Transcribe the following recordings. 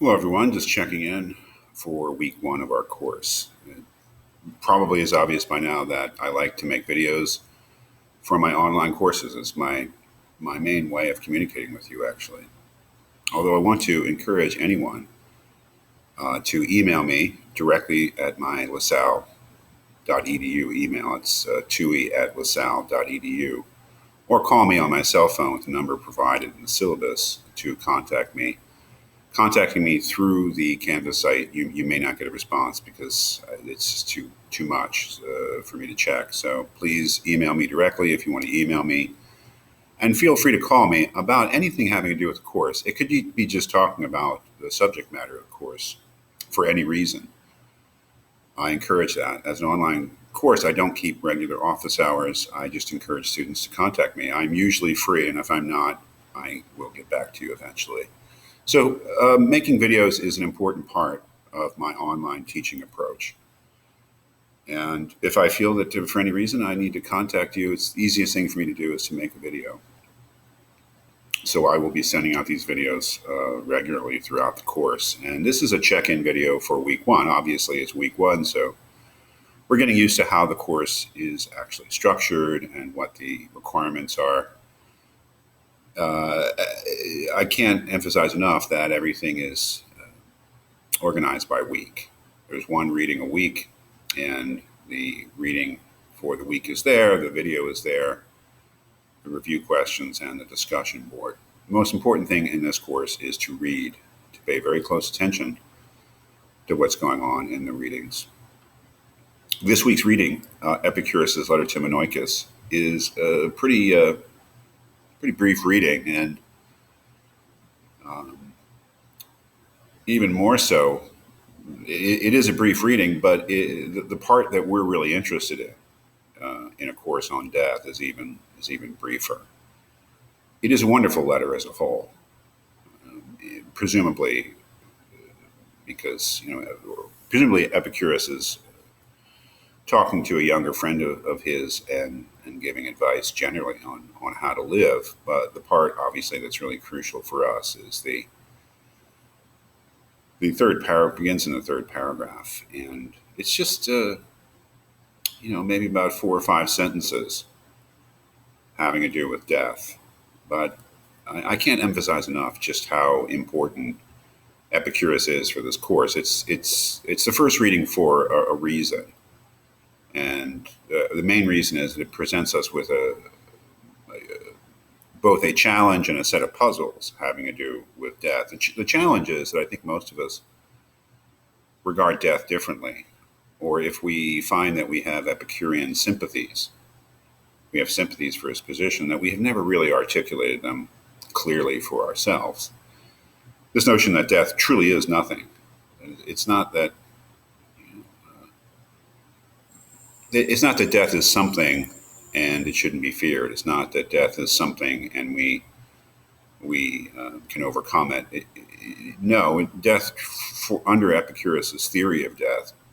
Hello, everyone. Just checking in for week one of our course. It probably is obvious by now that I like to make videos for my online courses. It's my main way of communicating with you, actually. Although I want to encourage anyone to email me directly at my lasalle.edu email. It's tui at lasalle.edu. Or call me on my cell phone with the number provided in the syllabus to contact me. Contacting me through the Canvas site, you may not get a response because it's just too much for me to check. So please email me directly if you want to email me, and feel free to call me about anything having to do with the course. It could be just talking about the subject matter of the course for any reason. I encourage that. As an online course, I don't keep regular office hours. I just encourage students to contact me. I'm usually free, and if I'm not, I will get back to you eventually. So making videos is an important part of my online teaching approach. And if I feel that for any reason I need to contact you, it's the easiest thing for me to do is to make a video. So I will be sending out these videos regularly throughout the course. And this is a check-in video for week one. Obviously, it's week one, so we're getting used to how the course is actually structured and what the requirements are. I can't emphasize enough that everything is organized by week. There's one reading a week, and the reading for the week is there, the video is there, the review questions, and the discussion board. The most important thing in this course is to read, to pay very close attention to what's going on in the readings. This week's reading, Epicurus' letter to Menoikos, is a pretty brief reading, and even more so, it is a brief reading, but the part that we're really interested in a course on death is even briefer. It is a wonderful letter as a whole, presumably because presumably Epicurus is talking to a younger friend of his and giving advice generally on how to live. But the part, obviously, that's really crucial for us is the third paragraph begins in the third paragraph. And it's just, maybe about 4 or 5 sentences having to do with death. But I can't emphasize enough just how important Epicurus is for this course. It's the first reading for a reason. And the main reason is that it presents us with both a challenge and a set of puzzles having to do with death. The challenge is that I think most of us regard death differently, or if we find that we have Epicurean sympathies, we have sympathies for his position, that we have never really articulated them clearly for ourselves. This notion that death truly is nothing. It's not that death is something and it shouldn't be feared. It's not that death is something and we can overcome it. No, death, under Epicurus' theory of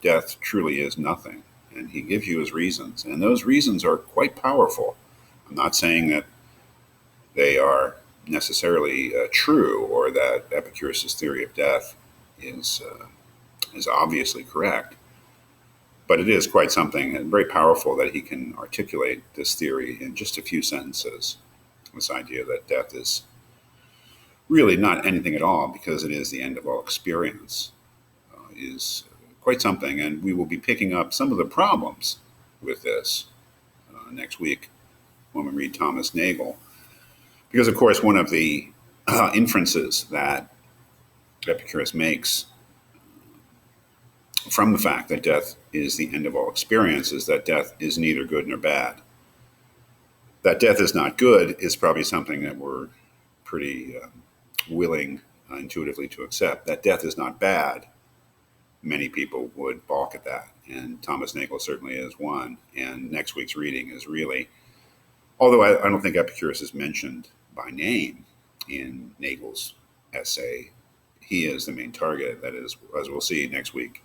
death truly is nothing. And he gives you his reasons. And those reasons are quite powerful. I'm not saying that they are necessarily true or that Epicurus' theory of death is obviously correct. But it is quite something and very powerful that he can articulate this theory in just a few sentences. This idea that death is really not anything at all because it is the end of all experience is quite something. And we will be picking up some of the problems with this next week when we read Thomas Nagel. Because, of course, one of the inferences that Epicurus makes from the fact that death is the end of all experience is that death is neither good nor bad. That death is not good is probably something that we're pretty willing intuitively to accept. That death is not bad, many people would balk at that. And Thomas Nagel certainly is one. And next week's reading is really, although I don't think Epicurus is mentioned by name in Nagel's essay, he is the main target. That is, as we'll see next week,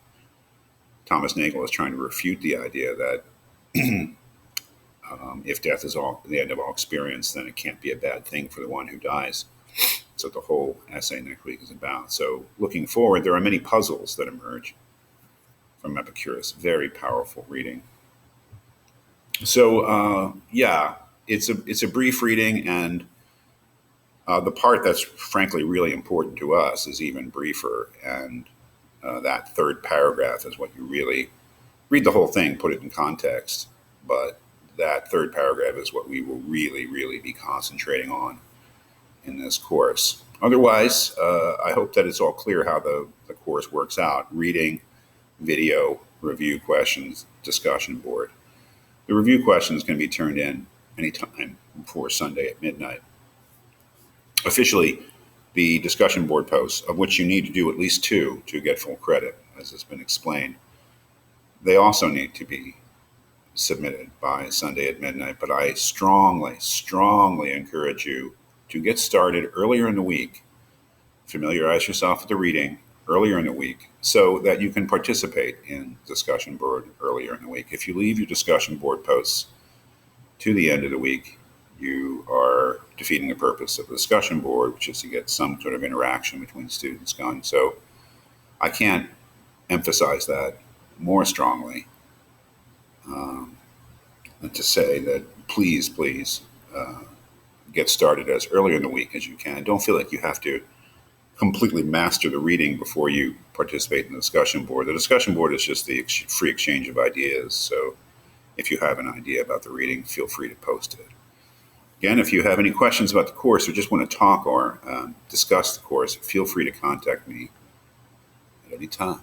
Thomas Nagel is trying to refute the idea that if death is the end of all experience, then it can't be a bad thing for the one who dies. That's what the whole essay next week is about. So looking forward, there are many puzzles that emerge from Epicurus. Very powerful reading. So yeah, it's a brief reading, and the part that's frankly really important to us is even briefer. And that third paragraph is what you really read the whole thing, put it in context. But that third paragraph is what we will really, really be concentrating on in this course. Otherwise, I hope that it's all clear how the course works out. Reading, video, review questions, discussion board. The review questions can be turned in anytime before Sunday at midnight. Officially, the discussion board posts, of which you need to do at least two to get full credit, as has been explained, they also need to be submitted by Sunday at midnight. But I strongly, strongly encourage you to get started earlier in the week. Familiarize yourself with the reading earlier in the week so that you can participate in discussion board earlier in the week. If you leave your discussion board posts to the end of the week, you are defeating the purpose of the discussion board, which is to get some sort of interaction between students going. So I can't emphasize that more strongly than to say that please get started as earlier in the week as you can. Don't feel like you have to completely master the reading before you participate in the discussion board. The discussion board is just the free exchange of ideas. So if you have an idea about the reading, feel free to post it. Again, if you have any questions about the course or just want to talk or discuss the course, feel free to contact me at any time.